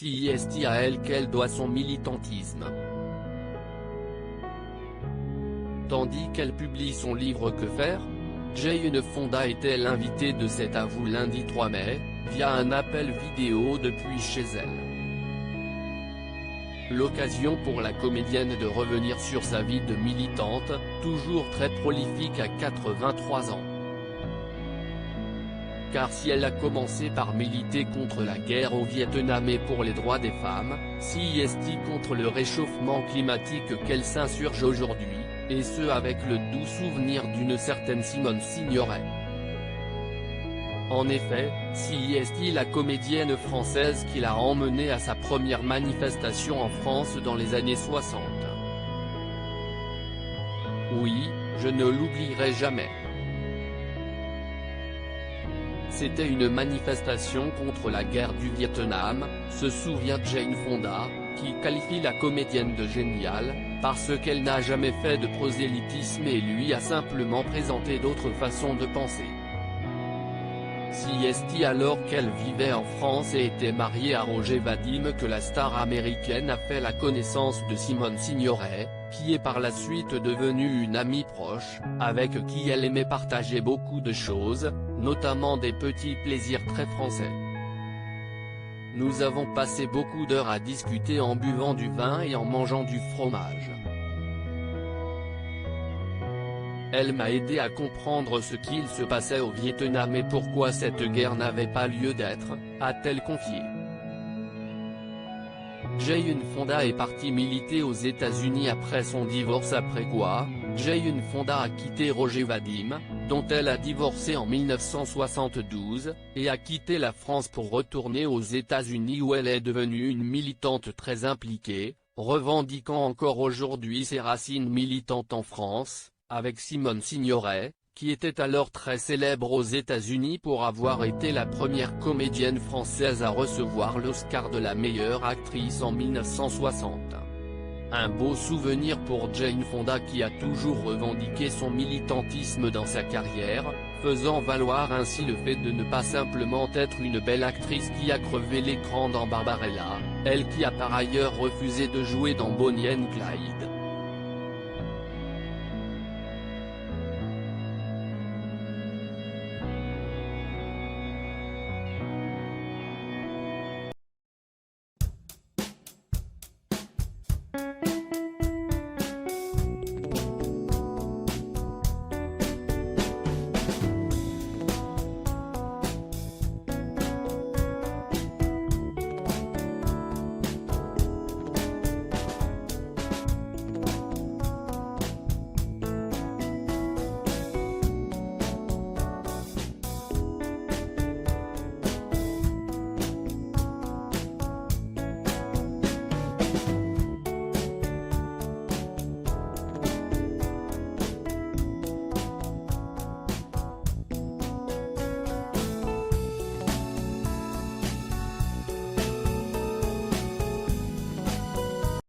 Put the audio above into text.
c'est à elle qu'elle doit son militantisme. Tandis qu'elle publie son livre Que faire?, Jane Fonda était l'invitée de cet À vous lundi 3 mai, via un appel vidéo depuis chez elle. L'occasion pour la comédienne de revenir sur sa vie de militante, toujours très prolifique à 83 ans. Car si elle a commencé par militer contre la guerre au Vietnam et pour les droits des femmes, c'est contre le réchauffement climatique qu'elle s'insurge aujourd'hui, et ce avec le doux souvenir d'une certaine Simone Signoret. En effet, c'est la comédienne française qui l'a emmenée à sa première manifestation en France dans les années 60. Oui, je ne l'oublierai jamais. C'était une manifestation contre la guerre du Vietnam, se souvient Jane Fonda, qui qualifie la comédienne de géniale, parce qu'elle n'a jamais fait de prosélytisme et lui a simplement présenté d'autres façons de penser. C'est alors qu'elle vivait en France et était mariée à Roger Vadim que la star américaine a fait la connaissance de Simone Signoret, qui est par la suite devenue une amie proche, avec qui elle aimait partager beaucoup de choses, notamment des petits plaisirs très français. Nous avons passé beaucoup d'heures à discuter en buvant du vin et en mangeant du fromage. Elle m'a aidé à comprendre ce qu'il se passait au Vietnam et pourquoi cette guerre n'avait pas lieu d'être, a-t-elle confié. Jane Fonda est partie militer aux États-Unis après son divorce après quoi, Jane Fonda a quitté Roger Vadim, dont elle a divorcé en 1972, et a quitté la France pour retourner aux États-Unis où elle est devenue une militante très impliquée, revendiquant encore aujourd'hui ses racines militantes en France, avec Simone Signoret, qui était alors très célèbre aux États-Unis pour avoir été la première comédienne française à recevoir l'Oscar de la meilleure actrice en 1960. Un beau souvenir pour Jane Fonda qui a toujours revendiqué son militantisme dans sa carrière, faisant valoir ainsi le fait de ne pas simplement être une belle actrice qui a crevé l'écran dans Barbarella, elle qui a par ailleurs refusé de jouer dans Bonnie and Clyde.